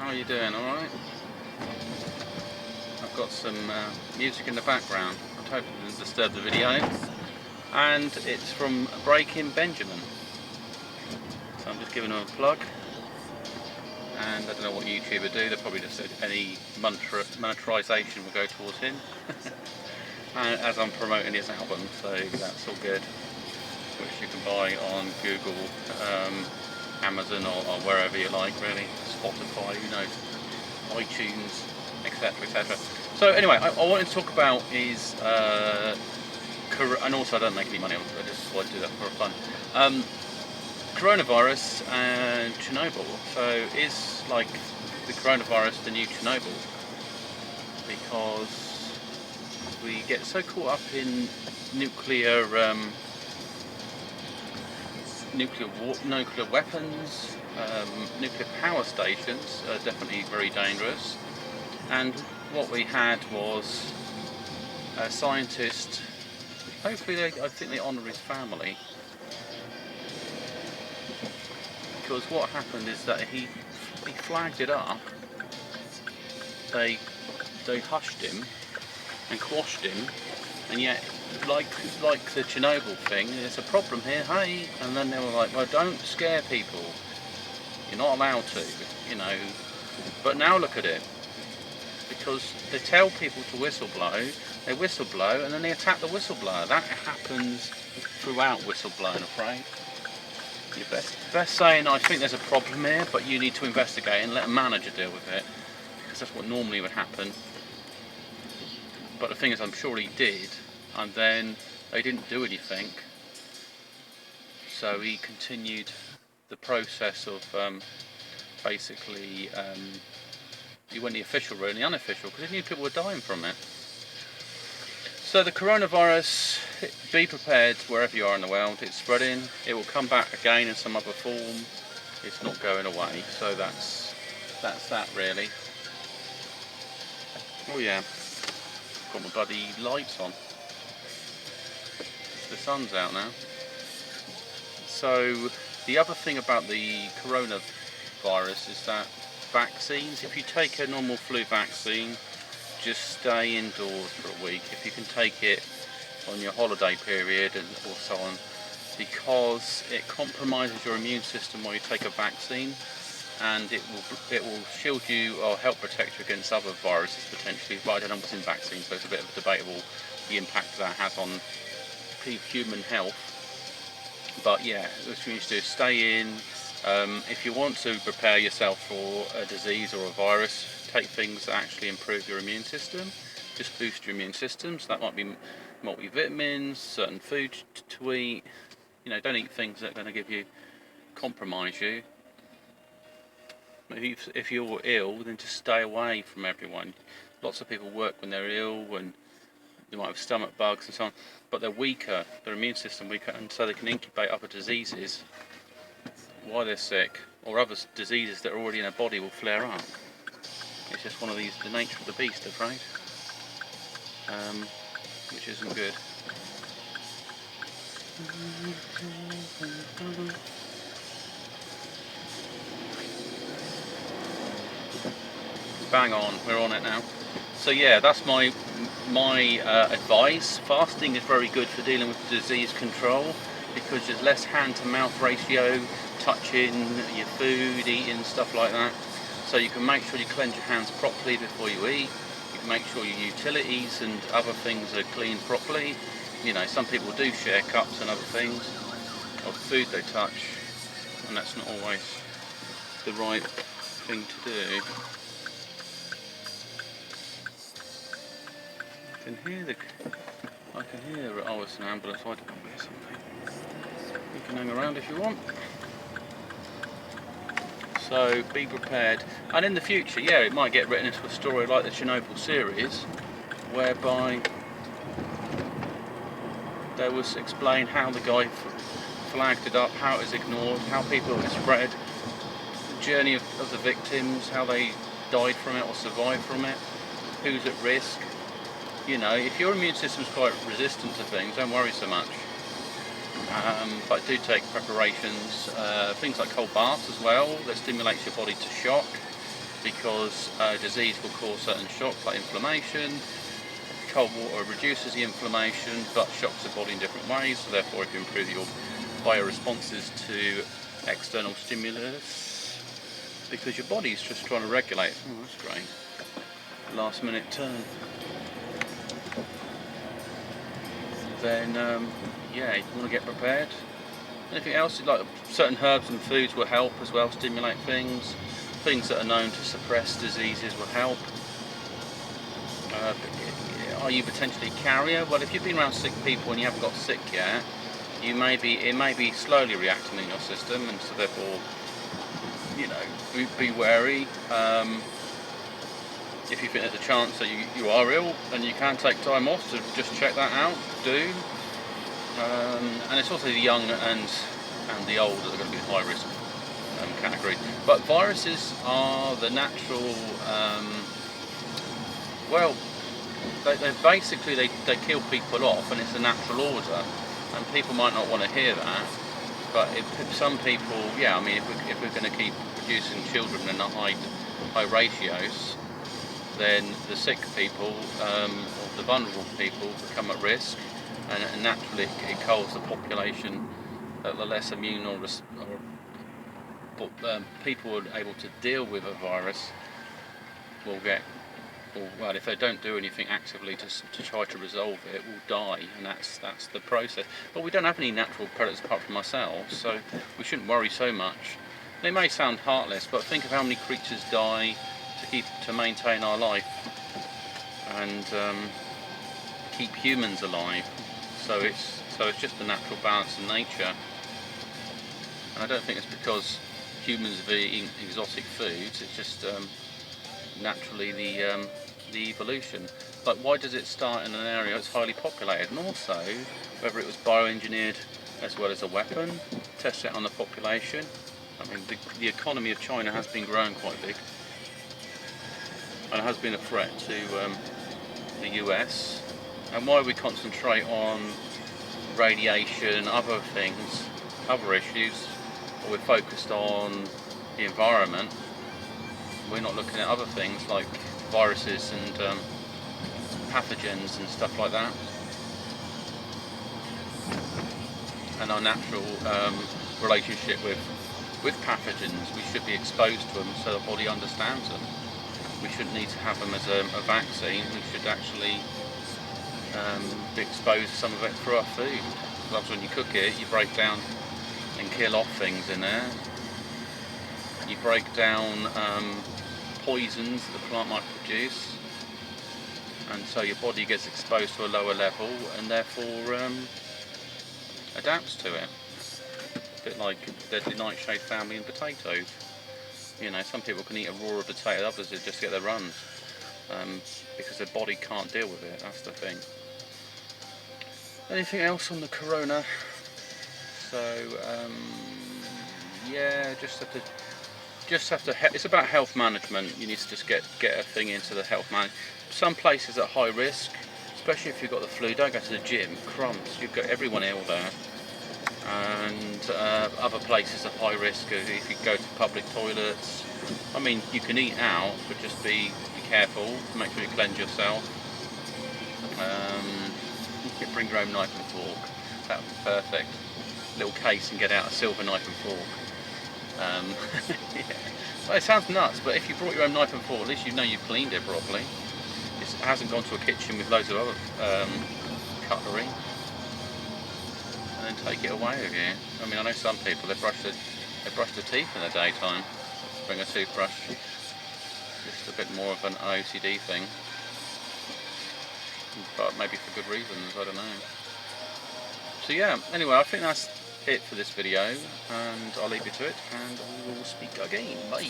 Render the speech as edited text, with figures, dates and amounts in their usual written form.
are you doing? Alright? I've got some music in the background. I hope it doesn't disturb the video. And it's from Breaking Benjamin. So I'm just giving them a plug. And I don't know what YouTuber do, they probably just said any monetization will go towards him. And as I'm promoting his album, so that's all good. Which you can buy on Google, Amazon or wherever you like really, Spotify, you know, iTunes, etc, etc. So anyway, I wanted to talk about is, and also I don't make any money on it, I just want to do that for fun. Coronavirus and Chernobyl. So is like the coronavirus the new Chernobyl? Because we get so caught up in nuclear weapons, nuclear power stations are definitely very dangerous. And what we had was a scientist, hopefully I think they honour his family, because what happened is that he flagged it up, they hushed him and quashed him, and yet like the Chernobyl thing, there's a problem here, hey, and then they were like, well, don't scare people, you're not allowed to, you know. But now look at it, because they tell people to whistleblow, they whistleblow and then they attack the whistleblower. That happens throughout whistleblowing, I'm afraid. You're best saying, I think there's a problem here, but you need to investigate and let a manager deal with it, because that's what normally would happen. But the thing is, I'm sure he did, and then they didn't do anything, so he continued the process of basically he went the official route and the unofficial, because he knew people were dying from it. So the coronavirus, be prepared wherever you are in the world, it's spreading, it will come back again in some other form, it's not going away, so that's that really. Oh yeah, got my bloody lights on. The sun's out now. So the other thing about the coronavirus is that vaccines, if you take a normal flu vaccine, just stay indoors for a week if you can take it on your holiday period and or so on, because it compromises your immune system while you take a vaccine, and it will shield you or help protect you against other viruses potentially, but I don't know what's in vaccines, so it's a bit of a debatable the impact that has on human health. But yeah, what you need to do is stay in. If you want to prepare yourself for a disease or a virus, take things that actually improve your immune system, just boost your immune system. So that might be multivitamins, certain foods to eat. You know, don't eat things that are going to compromise you. If you're ill, then just stay away from everyone. Lots of people work when they're ill, and they might have stomach bugs and so on, but they're weaker, their immune system weaker, and so they can incubate other diseases while they're sick, or other diseases that are already in their body will flare up. It's just one of these, the nature of the beast, I'm afraid, which isn't good. Bang on, we're on it now. So yeah, that's my advice. Fasting is very good for dealing with disease control, because there's less hand to mouth ratio, touching your food, eating, stuff like that. So you can make sure you cleanse your hands properly before you eat. You can make sure your utilities and other things are cleaned properly. You know, some people do share cups and other things of food they touch, and that's not always the right thing to do. I can hear, oh, it's an ambulance, I don't hear something. You can hang around if you want. So be prepared, and in the future, yeah, it might get written into a story like the Chernobyl series, whereby there was explained how the guy flagged it up, how it was ignored, how people were spread, the journey of the victims, how they died from it or survived from it, who's at risk. You know, if your immune system's quite resistant to things, don't worry so much. But do take preparations, things like cold baths as well, that stimulates your body to shock. because disease will cause certain shocks like inflammation. Cold water reduces the inflammation but shocks the body in different ways, so therefore if you improve your bioresponses to external stimulus, because your body's just trying to regulate. Oh, that's great. Last minute turn. Then yeah, you want to get prepared. Anything else, like certain herbs and foods will help as well, stimulate things. Things that are known to suppress diseases will help. Are you potentially a carrier? Well, if you've been around sick people and you haven't got sick yet, it may be slowly reacting in your system, and so therefore, you know, be wary. If you think there's a chance that you are ill and you can take time off to just check that out, do. And it's also the young and the old that are going to be high risk category. But viruses are the natural, well, they basically they kill people off, and it's a natural order. And people might not want to hear that, but if some people, yeah, I mean, if we're going to keep producing children in high ratios, then the sick people or the vulnerable people become at risk, and naturally it culls the population that the less immune or people are able to deal with a virus will get, or well, if they don't do anything actively to try to resolve it, will die, and that's the process. But we don't have any natural predators apart from ourselves, so we shouldn't worry so much. They may sound heartless, but think of how many creatures die to maintain our life and keep humans alive. So it's just the natural balance of nature. And I don't think it's because humans are eating exotic foods. It's just naturally the evolution. Like, why does it start in an area that's highly populated? And also, whether it was bioengineered as well as a weapon, test it on the population. I mean, the economy of China has been growing quite big, and it has been a threat to the US. And why we concentrate on radiation, other things, other issues, or we're focused on the environment, we're not looking at other things like viruses and pathogens and stuff like that, and our natural relationship with pathogens. We should be exposed to them so the body understands them. We shouldn't need to have them as a vaccine. We should actually be exposed to some of it through our food. Because when you cook it, you break down and kill off things in there. You break down poisons that the plant might produce, and so your body gets exposed to a lower level and therefore adapts to it. A bit like deadly nightshade family and potatoes. You know, some people can eat a raw potato, others just get their runs because their body can't deal with it. That's the thing. Anything else on the corona? So yeah, just have to. It's about health management. You need to just get a thing into the health management. Some places at high risk, especially if you've got the flu, don't go to the gym. Crumbs, you've got everyone ill there. And other places at high risk, if you go to public toilets. I mean, you can eat out, but just be careful. Make sure you cleanse yourself. Bring your own knife and fork. That would be perfect. Little case and get out a silver knife and fork. Yeah. Well, it sounds nuts, but if you brought your own knife and fork, at least you know you've cleaned it properly. It hasn't gone to a kitchen with loads of other cutlery. And then take it away with you. I mean, I know some people, they brush their teeth in the daytime. Bring a toothbrush. Just a bit more of an OCD thing. But maybe for good reasons, I don't know. So yeah, anyway, I think that's it for this video, and I'll leave you to it, and we will speak again. Bye!